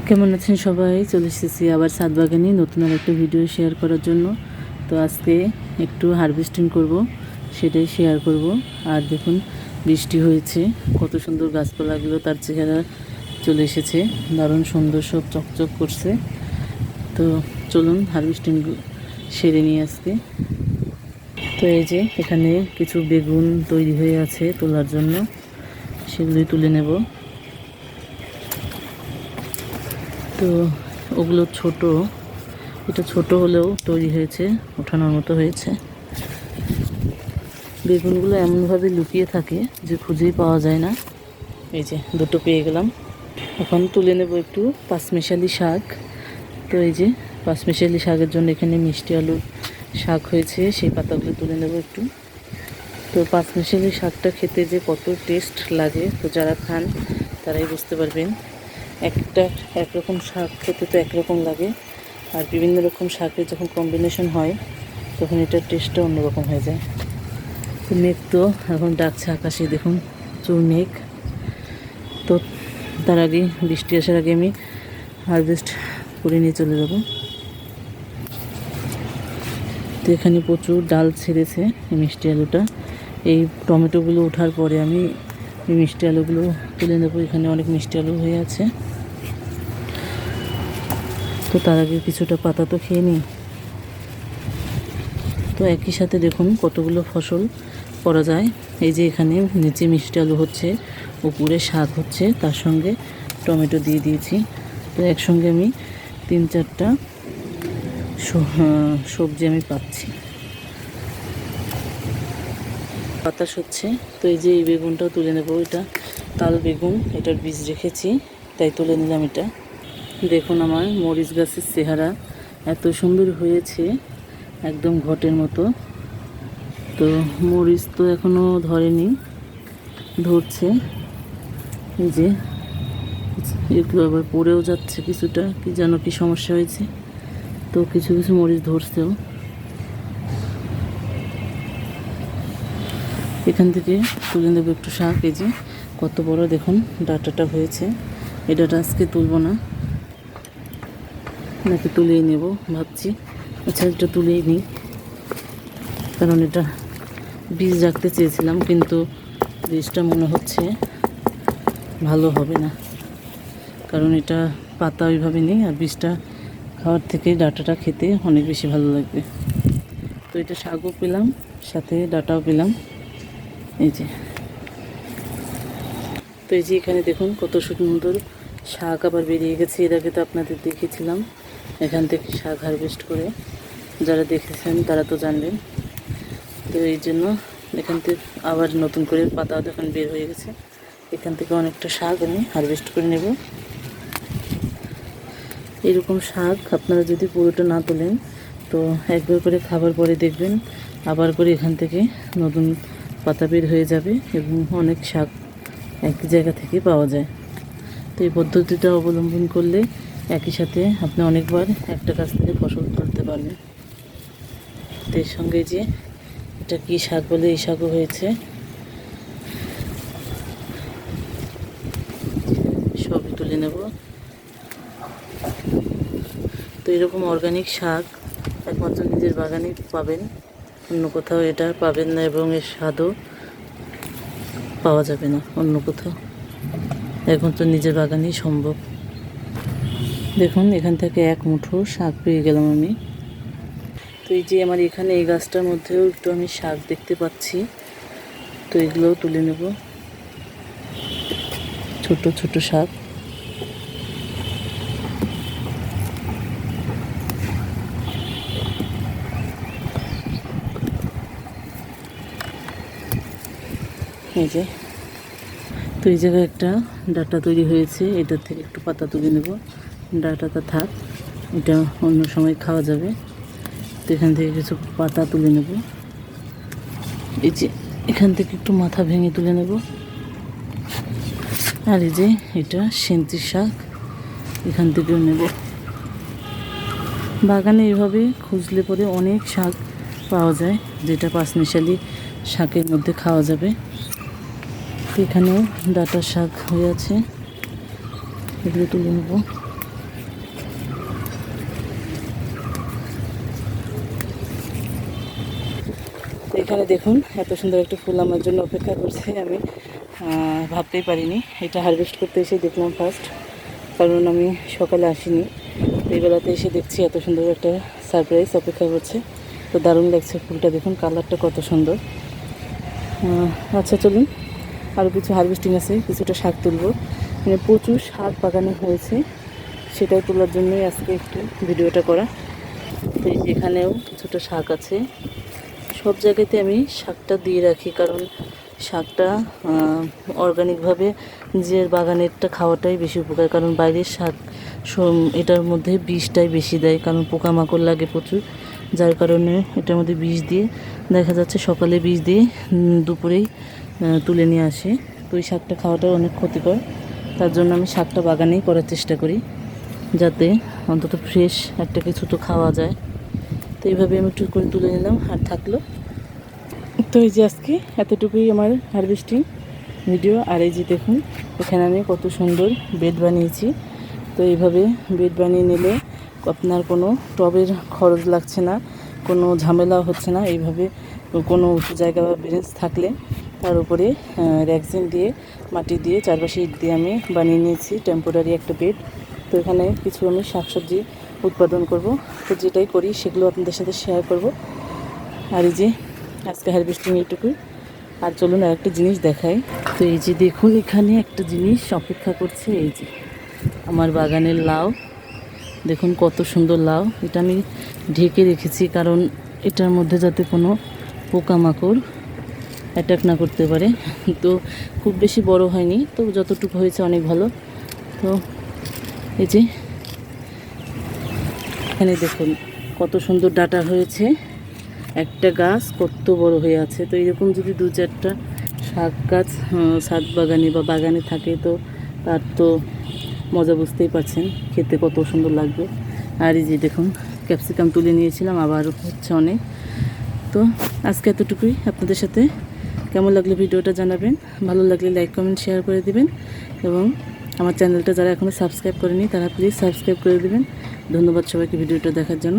কেমন আছেন সবাই? চলে এসেছি আবার ছাদ বাগানে নতুন আর একটা ভিডিও শেয়ার করার জন্য। তো আজকে একটু হারভেস্টিং করব, সেটাই শেয়ার করব। আর দেখুন বৃষ্টি হয়েছে, কত সুন্দর গাছপালাগুলো তার চেহারা চলে এসেছে, দারুণ সুন্দর সব চকচক করছে। তো চলুন হারভেস্টিং সেরে নিয়ে আজকে। তো এই যে এখানে কিছু বেগুন তৈরি হয়ে আছে তোলার জন্য, সেগুলোই তুলে নেব। তো ওগুলো ছোট, এটা ছোট হলেও তৈরি হয়েছে, ওঠানোর মতো হয়েছে। বেগুনগুলো এমনভাবে লুকিয়ে থাকে যে খুঁজেই পাওয়া যায় না। এই যে দুটো পেয়ে গেলাম। এখন তুলে নেব একটু পাঁচমিশালি শাক। তো এই যে পাঁচমিশালি শাকের জন্য এখানে মিষ্টি আলুর শাক হয়েছে, সেই পাতাগুলো তুলে নেব একটু। তো পাঁচমিশালি শাকটা খেতে যে কত টেস্ট লাগে, তো যারা খান তারাই বুঝতে পারবেন। একরকম শাক খেতে তো একরকম লাগে, আর বিভিন্ন রকম শাকের যখন কম্বিনেশন হয় তখন এটার টেস্টটা অন্যরকম হয়ে যায়। তো মেঘ তো এখন ডাকছে আকাশে, দেখুন প্রচুর মেঘ। তো তার আগে বৃষ্টি আসার আগে আমি হারভেস্ট করে নিয়ে চলে যাব। তো এখানে প্রচুর ডাল ছেড়েছে এই মিষ্টি আলুটা। এই টমেটোগুলো ওঠার পরে আমি এই মিষ্টি আলুগুলো তুলে নেব। এখানে অনেক মিষ্টি আলু হয়ে আছে। তো তার আগে কিছুটা পাতা তো খেয়ে নিই। তো একই সাথে দেখুন কতগুলো ফসল করা যায়। এই যে এখানে নিচে মিষ্টি আলু হচ্ছে, উপরে শাক হচ্ছে, তার সঙ্গে টমেটো দিয়ে দিয়েছি। তো একসঙ্গে আমি 3-4টা সবজি আমি পাচ্ছি। বাতাস হচ্ছে। তো এই যে এই বেগুনটাও তুলে নেব। এটা তাল বেগুন, এটার বীজ রেখেছি তাই তুলে নিলাম এটা। দেখুন আমার মরিচ গাছের চেহারা এত সুন্দর হয়েছে, একদম ঘটের মতো। তো মরিচ তো এখনও ধরেনি, ধরছে। এই যে এগুলো আবার পড়েও যাচ্ছে কিছুটা, কি যেন কি সমস্যা হয়েছে। তো কিছু কিছু মরিচ ধরছেও। এখান থেকে তুলে নেব একটু শাক। এই যে কত বড় দেখুন ডাঁটাটা হয়েছে। এই ডাঁটা আজকে তুলবো না, নাকি তুলেই নেব ভাবছি। আচ্ছা এটা তুলেই নিই, কারণ এটা বীজ রাখতে চেয়েছিলাম, কিন্তু বীজটা মনে হচ্ছে ভালো হবে না, কারণ এটা পাতা ওইভাবে নেই, আর বীজটা খাওয়ার থেকে ডাঁটাটা খেতে অনেক বেশি ভালো লাগবে। তো এটা শাকও পেলাম, সাথে ডাঁটাও পেলাম। এই যে তো এই যে এখানে দেখুন কত সুন্দর শাক আবার বেরিয়ে গেছে। এর আগে তো আপনাদের দেখেছিলাম এখান থেকে শাক হারভেস্ট করে, যারা দেখেছেন তারা তো জানবেন। তো এই জন্য এখান থেকে আবার নতুন করে পাতা দেখুন বের হয়ে গেছে। এখান থেকে অনেকটা শাক আমি হারভেস্ট করে নেব। এরকম শাক আপনারা যদি পুরোটা না তোলেন, তো একবার করে খাবার পরে দেখবেন আবার করে এখান থেকে নতুন পাতা বের হয়ে যাবে, এবং অনেক শাক একই জায়গা থেকে পাওয়া যায়। তো এই পদ্ধতিটা অবলম্বন করলে একই সাথে আপনি অনেকবার একটা গাছ থেকে ফসল তুলতে পারবেন। তো এর সঙ্গে যে এটা কী শাক বলে, এই শাকও হয়েছে, সবই তুলে নেব। তো এরকম অর্গানিক শাক একমাত্র নিজের বাগানে পাবেন, অন্য কোথাও এটা পাবেন না, এবং এর স্বাদও পাওয়া যাবে না অন্য কোথাও, একমাত্র নিজের বাগানেই সম্ভব। দেখুন এখান থেকে এক মুঠো শাক পেয়ে গেলাম আমি। তো এই যে আমার এখানে এই গাছটার মধ্যেও একটু আমি শাক দেখতে পাচ্ছি, তো এগুলোও তুলে নেব, ছোট ছোট শাক। এই যে তো এই জায়গায় একটা ডাঁটা তৈরি হয়েছে, এটার থেকে একটু পাতা তুলে নেব। ডাঁটাটা থাক, এটা অন্য সময় খাওয়া যাবে। তো এখান থেকে কিছু পাতা তুলে নেব। এই যে এখান থেকে একটু মাথা ভেঙে তুলে নেব। আর এই যে এটা সেন্তি শাক, এখান থেকেও নেব। বাগানে এভাবে খুঁজলে পরে অনেক শাক পাওয়া যায়, যেটা পাঁচমিশালি শাকের মধ্যে খাওয়া যাবে। এখানেও ডাঁটার শাক হয়ে আছে, এগুলো তুলে নেব। এখানে দেখুন এত সুন্দর একটা ফুল আমার জন্য অপেক্ষা করছে, আমি ভাবতেই পারিনি। এটা হারভেস্ট করতে এসে দেখলাম ফার্স্ট, কারণ আমি সকালে আসিনি। এই বেলাতে এসে দেখছি এত সুন্দর একটা সারপ্রাইজ অপেক্ষা করছে। তো দারুণ লাগছে ফুলটা, দেখুন কালারটা কত সুন্দর। আচ্ছা চলুন, আরও কিছু হারভেস্টিং আছে, কিছুটা শাক তুলবো। মানে প্রচুর শাক বাগানে হয়েছে, সেটাই তোলার জন্যই আজকে একটু ভিডিওটা করা। তো এই যেখানেও কিছুটা শাক আছে, সব জায়গাতে আমি শাকটা দিয়ে রাখি, কারণ শাকটা অর্গানিকভাবে নিজের বাগানেরটা খাওয়াটাই বেশি উপকার। কারণ বাইরের শাক এটার মধ্যে বিষটাই বেশি দেয়, কারণ পোকামাকড় লাগে প্রচুর, যার কারণে এটার মধ্যে বিষ দিয়ে দেখা যাচ্ছে সকালে বিষ দিয়ে দুপুরেই তুলে নিয়ে আসে। তো ওই শাকটা খাওয়াটাও অনেক ক্ষতিকর, তার জন্য আমি শাকটা বাগানেই করার চেষ্টা করি, যাতে অন্তত ফ্রেশ একটা কিছু তো খাওয়া যায়। তো এইভাবে আমি একটু করে তুলে নিলাম আর থাকলো। তো এই যে আজকে এতটুকুই আমার হারভেস্টিং ভিডিও। আর এই যে দেখুন এখানে আমি কত সুন্দর বেড বানিয়েছি। তো এইভাবে বেড বানিয়ে নিলে আপনার কোনো টবের খরচ লাগছে না, কোনো ঝামেলা হচ্ছে না। এইভাবে কোনো উঁচু জায়গা বা বেঞ্চ থাকলে তার উপরে র্যাকজিন দিয়ে মাটি দিয়ে চারপাশে ইট দিয়ে আমি বানিয়ে নিয়েছি টেম্পোরারি একটা বেড। তো এখানে কিছু আমি শাকসবজি উৎপাদন করব, তো যেটাই করি সেগুলো আপনাদের সাথে শেয়ার করব। আর এই যে আজকে হারভেস্টিং এইটুকুই। আর চলুন আর একটা জিনিস দেখাই। তো এই যে দেখুন এখানে একটা জিনিস অপেক্ষা করছে, এই যে আমার বাগানের লাউ। দেখুন কত সুন্দর লাউ। এটা আমি ঢেকে রেখেছি, কারণ এটার মধ্যে যাতে কোনো পোকামাকড় অ্যাটাক না করতে পারে। তো খুব বেশি বড় হয়নি, তো যতটুকু হয়েছে অনেক ভালো। তো এই যে এখানে দেখুন কত সুন্দর ডাঁটা হয়েছে, একটা গাছ কত বড় হয়ে আছে। তো এরকম যদি দু চারটা শাক গাছ ছাদ বাগানে বা বাগানে থাকে, তো তার তো মজা বুঝতেই পারছেন, খেতে কত সুন্দর লাগবে। আর এই যে দেখুন ক্যাপসিকাম তুলে নিয়েছিলাম, আবার হচ্ছে অনেক। তো আজকে এতটুকুই, আপনাদের সাথে কেমন লাগলো ভিডিওটা জানাবেন, ভালো লাগলে লাইক কমেন্ট শেয়ার করে দিবেন, এবং আমার চ্যানেলটা যারা এখনও সাবস্ক্রাইব করেনি তারা প্লিজ সাবস্ক্রাইব করে দিবেন। ধন্যবাদ সবাইকে ভিডিওটা দেখার জন্য।